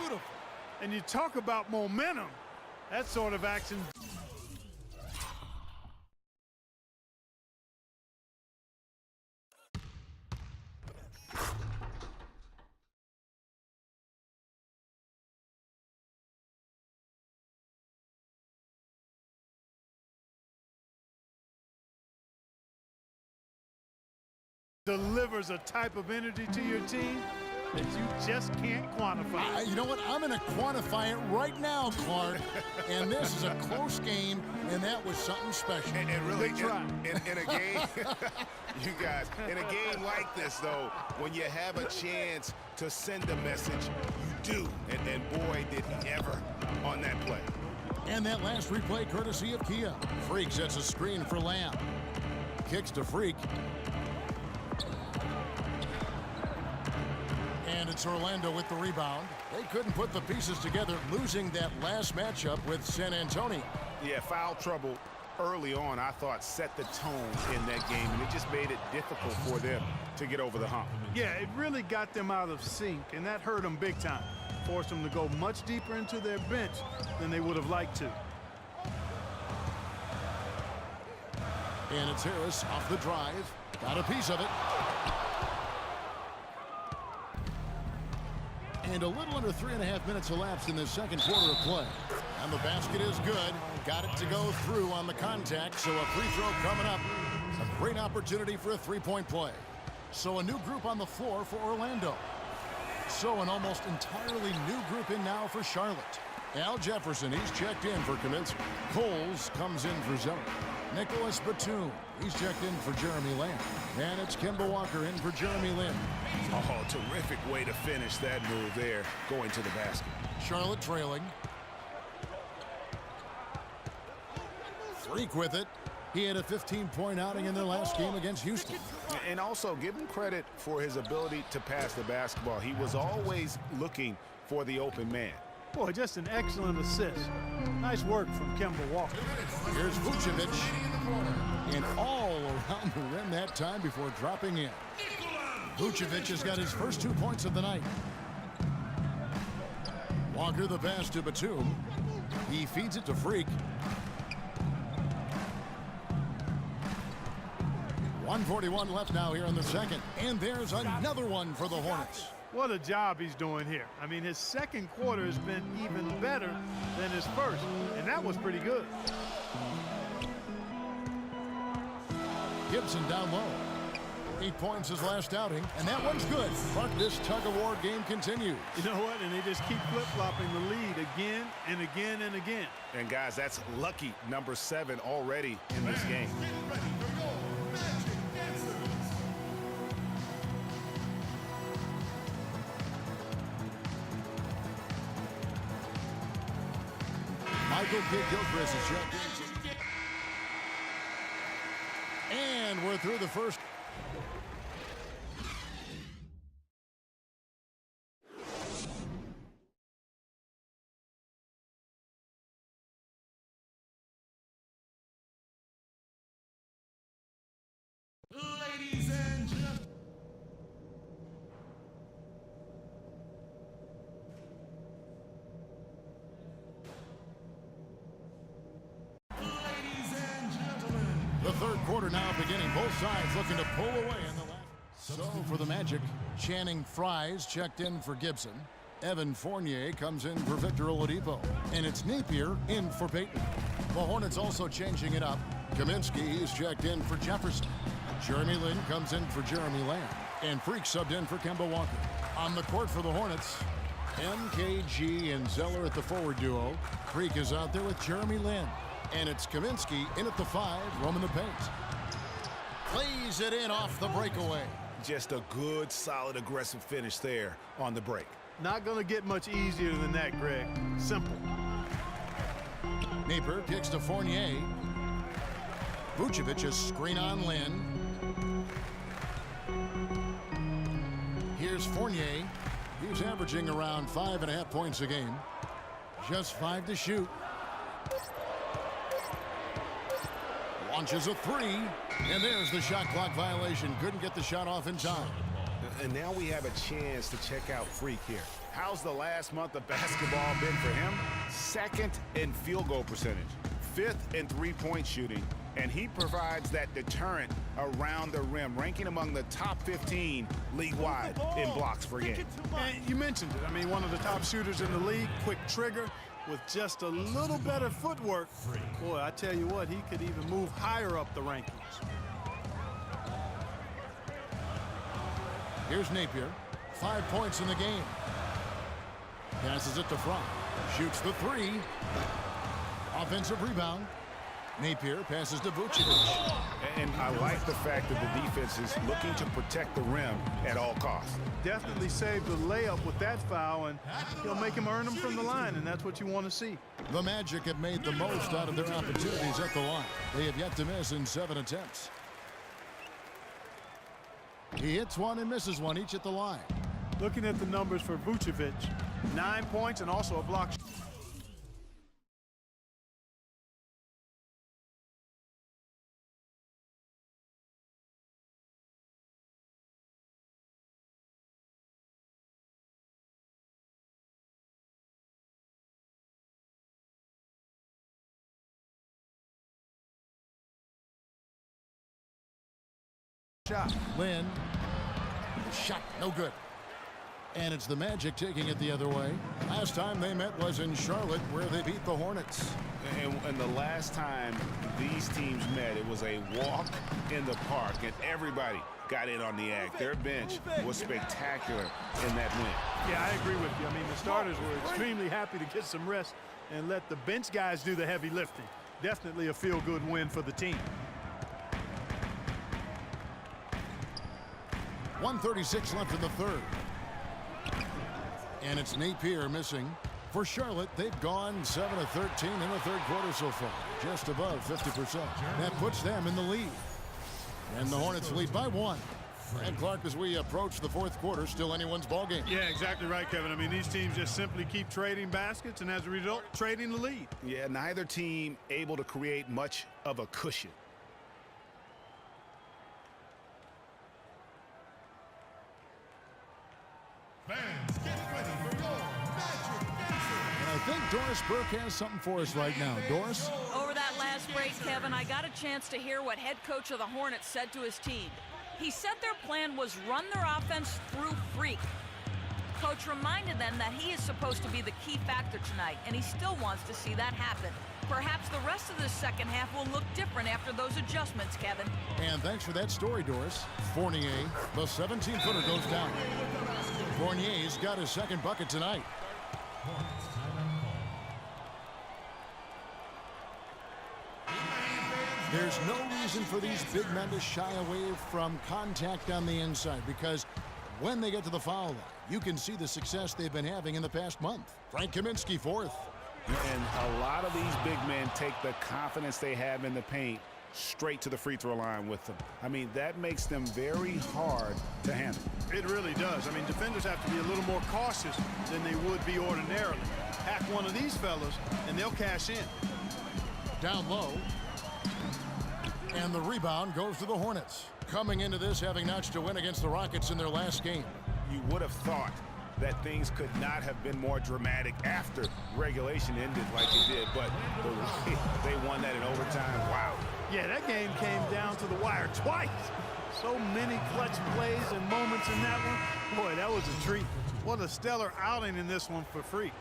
beautiful. And you talk about momentum. That sort of action. Delivers a type of energy to your team that you just can't quantify. You know what? I'm going to quantify it right now, Clark. And this is a close game, and that was something special. And really, in a game, you guys, in a game like this, though, when you have a chance to send a message, you do. And boy, did he ever on that play. And that last replay courtesy of Kia. Freak sets a screen for Lamb. Kicks to Freak. And it's Orlando with the rebound. They couldn't put the pieces together, losing that last matchup with San Antonio. Yeah, foul trouble early on, I thought, set the tone in that game, and it just made it difficult for them to get over the hump. Yeah, it really got them out of sync, and that hurt them big time. Forced them to go much deeper into their bench than they would have liked to. And it's Harris off the drive. Got a piece of it. And a little under 3.5 minutes elapsed in the second quarter of play. And the basket is good. Got it to go through on the contact, so a free throw coming up. A great opportunity for a three-point play. So a new group on the floor for Orlando. So an almost entirely new group in now for Charlotte. Al Jefferson, he's checked in for Kaminsky. Coles comes in for Zeller. Nicholas Batum, he's checked in for Jeremy Lamb. And it's Kemba Walker in for Jeremy Lin. Oh, terrific way to finish that move there, going to the basket. Charlotte trailing. Freak with it. He had a 15-point outing in their last game against Houston. And also give him credit for his ability to pass the basketball. He was always looking for the open man. Boy, just an excellent assist. Nice work from Kemba Walker. Here's Vucevic. And all around the rim that time before dropping in. Vucevic has got his first 2 points of the night. Walker the pass to Batum. He feeds it to Freak. 1:41 left now here in the second. And there's another one for the Hornets. What a job he's doing here. I mean, his second quarter has been even better than his first, and that was pretty good. Gibson down low. 8 points his last outing, and that one's good. But this tug-of-war game continues. You know what? And they just keep flip-flopping the lead again and again and again. And, guys, that's lucky number 7 already in this game. Michael Kidd-Gilchrist is checked in. And we're through the first. Ladies and gentlemen. The third quarter now beginning. Both sides looking to pull away in the last. So for the Magic, Channing Frye's checked in for Gibson. Evan Fournier comes in for Victor Oladipo. And it's Napier in for Payton. The Hornets also changing it up. Kaminsky is checked in for Jefferson. Jeremy Lin comes in for Jeremy Lamb. And Freak subbed in for Kemba Walker. On the court for the Hornets, MKG and Zeller at the forward duo. Freak is out there with Jeremy Lin. And it's Kaminsky in at the 5, roaming the paint. Plays it in off the breakaway. Just a good, solid, aggressive finish there on the break. Not going to get much easier than that, Greg. Simple. Napier kicks to Fournier. Vucevic is screen on Lin. Here's Fournier. He's averaging around 5.5 points a game. Just 5 to shoot. Launches a 3. And there's the shot clock violation. Couldn't get the shot off in time. And now we have a chance to check out Freak here. How's the last month of basketball been for him? Second in field goal percentage, fifth in three-point shooting, and he provides that deterrent around the rim, ranking among the top 15 league-wide in blocks per game. And you mentioned it. I mean, one of the top shooters in the league, quick trigger, with just a little better footwork. Boy, I tell you what, he could even move higher up the rankings. Here's Napier. 5 points in the game. Passes it to Fry. Shoots the three. Offensive rebound. Napier passes to Vucevic. And I like the fact that the defense is looking to protect the rim at all costs. Definitely saved the layup with that foul, and he'll make him earn them from the line, and that's what you want to see. The Magic have made the most out of their opportunities at the line. They have yet to miss in 7 attempts. He hits one and misses one, each at the line. Looking at the numbers for Vucevic, 9 points and also a block. Shot. Lynn. Shot. No good. And it's the Magic taking it the other way. Last time they met was in Charlotte, where they beat the Hornets. And the last time these teams met, it was a walk in the park, and everybody got in on the act. Their bench was spectacular in that win. Yeah, I agree with you. I mean, the starters were extremely happy to get some rest and let the bench guys do the heavy lifting. Definitely a feel-good win for the team. 1:36 left in the third. And it's Napier missing. For Charlotte, they've gone 7 of 13 in the third quarter so far, just above 50%. That puts them in the lead. And the Hornets lead by 1. And Clark, as we approach the fourth quarter, still anyone's ballgame. Yeah, exactly right, Kevin. I mean, these teams just simply keep trading baskets, and as a result, trading the lead. Yeah, neither team able to create much of a cushion. Fans, get ready for your Magic Answer. And I think Doris Burke has something for us right now. Doris? Over that last break, Kevin, I got a chance to hear what head coach of the Hornets said to his team. He said their plan was run their offense through Freak. Coach reminded them that he is supposed to be the key factor tonight, and he still wants to see that happen. Perhaps the rest of the second half will look different after those adjustments, Kevin. And thanks for that story, Doris. Fournier, the 17-footer, goes down. Fournier's got his second bucket tonight. There's no reason for these big men to shy away from contact on the inside, because when they get to the foul line, you can see the success they've been having in the past month. Frank Kaminsky, fourth. And a lot of these big men take the confidence they have in the paint straight to the free throw line with them. I mean, that makes them very hard to handle. It really does. I mean, defenders have to be a little more cautious than they would be ordinarily. Hack one of these fellas, and they'll cash in. Down low. And the rebound goes to the Hornets. Coming into this, having notched a win against the Rockets in their last game. You would have thought that things could not have been more dramatic after regulation ended like it did, but the way they won that in overtime, wow. Yeah, that game came down to the wire twice. So many clutch plays and moments in that one. Boy, that was a treat. What a stellar outing in this one for Freak.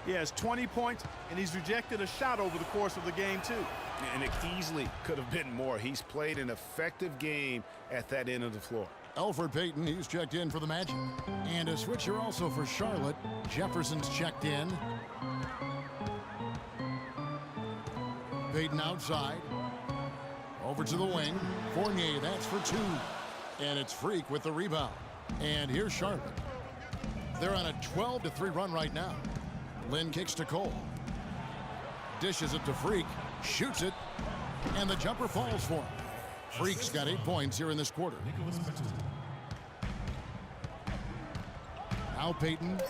He has 20 points, and he's rejected a shot over the course of the game, too. And it easily could have been more. He's played an effective game at that end of the floor. Elfrid Payton, he's checked in for the Magic. And a switcher also for Charlotte. Jefferson's checked in. Payton outside. Over to the wing. Fournier, that's for 2. And it's Freak with the rebound. And here's Charlotte. They're on a 12-3 run right now. Lynn kicks to Cole. Dishes it to Freak. Shoots it. And the jumper falls for him. Freak's got 8 points here in this quarter. Now Payton.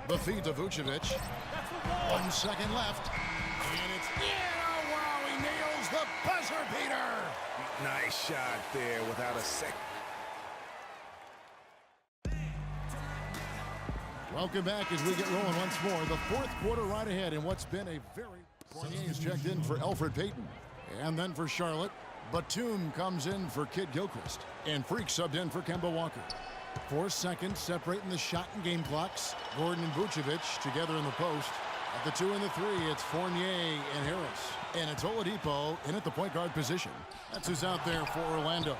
The feed to Vucevic. 1 second left. And it's in. Oh, wow, he nails the buzzer beater. Nice shot there without a second. Welcome back as we get rolling once more. The fourth quarter right ahead in what's been a very... Fournier's checked in for Elfrid Payton. And then for Charlotte, Batum comes in for Kid Gilchrist. And Freak subbed in for Kemba Walker. 4 seconds separating the shot and game clocks. Gordon and Vucevic together in the post. At the 2 and the 3, it's Fournier and Harris. And it's Oladipo in at the point guard position. That's who's out there for Orlando.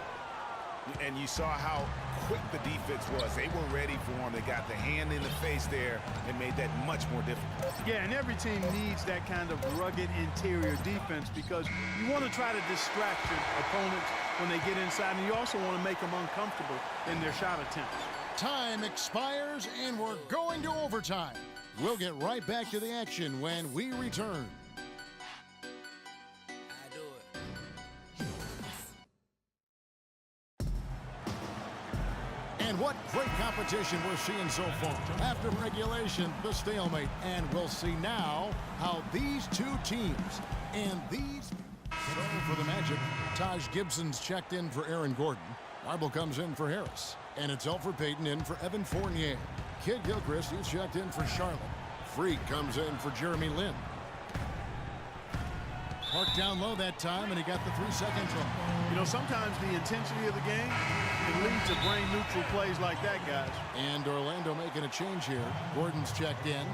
And you saw how quick the defense was. They were ready for him. They got the hand in the face there and made that much more difficult. Yeah, and every team needs that kind of rugged interior defense because you want to try to distract your opponents when they get inside, and you also want to make them uncomfortable in their shot attempts. Time expires, and we're going to overtime. We'll get right back to the action when we return. And what great competition we're seeing so far. After regulation, the stalemate. And we'll see now how these two teams and these... So for the Magic, Taj Gibson's checked in for Aaron Gordon. Marble comes in for Harris. And it's Elfrid Payton in for Evan Fournier. Kid Gilchrist, he's checked in for Charlotte. Freak comes in for Jeremy Lin. Park down low that time, and he got the 3-second trouble. You know, sometimes the intensity of the game can lead to brain-neutral plays like that, guys. And Orlando making a change here. Gordon's checked in.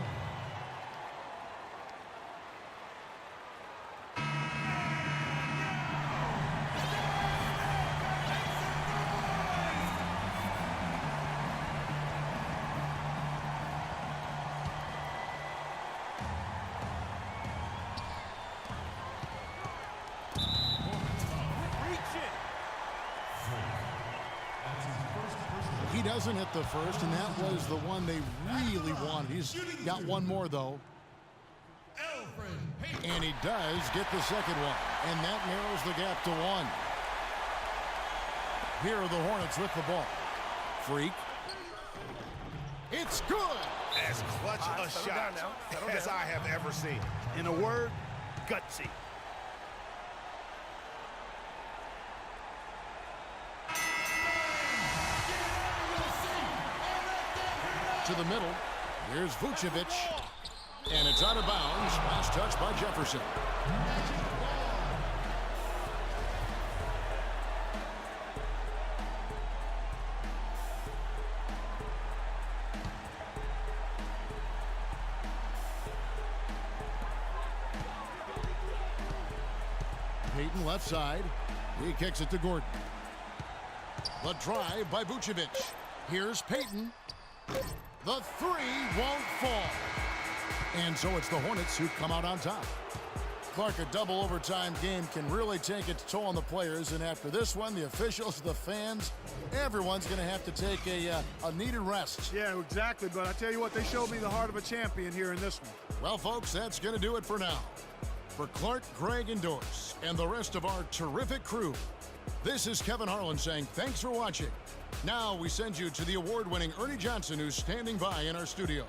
He doesn't hit the first, and that was the one they really wanted. He's got one more, though. And he does get the second one, and that narrows the gap to 1. Here are the Hornets with the ball. Freak. It's good! As clutch a shot as I have ever seen. In a word, gutsy. To the middle. Here's Vucevic. And it's out of bounds. Last touch by Jefferson. Payton left side. He kicks it to Gordon. The drive by Vucevic. Here's Payton. The 3 won't fall. And so it's the Hornets who come out on top. Clark, a double overtime game can really take its toll on the players. And after this one, the officials, the fans, everyone's going to have to take a needed rest. Yeah, exactly. But I tell you what, they showed me the heart of a champion here in this one. Well, folks, that's going to do it for now. For Clark, Greg, and Doris, and the rest of our terrific crew, this is Kevin Harlan saying thanks for watching. Now we send you to the award-winning Ernie Johnson, who's standing by in our studio.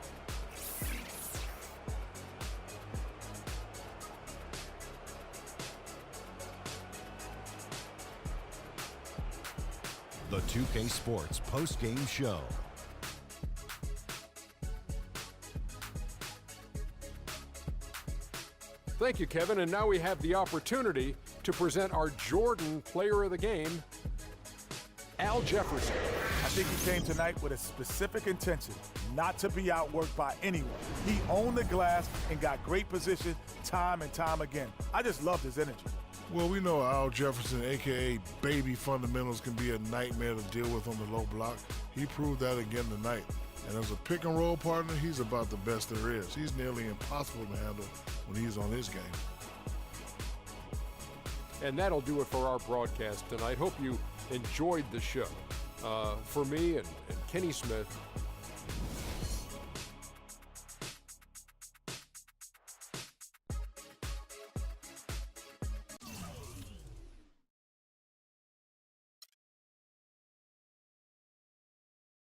The 2K Sports post-game show. Thank you, Kevin. And now we have the opportunity to present our Jordan Player of the Game, Al Jefferson. I think he came tonight with a specific intention, not to be outworked by anyone. He owned the glass and got great position time and time again. I just loved his energy. Well, we know Al Jefferson, a.k.a. Baby Fundamentals, can be a nightmare to deal with on the low block. He proved that again tonight. And as a pick-and-roll partner, he's about the best there is. He's nearly impossible to handle when he's on his game. And that'll do it for our broadcast tonight. Hope you enjoyed the show. For me and Kenny Smith,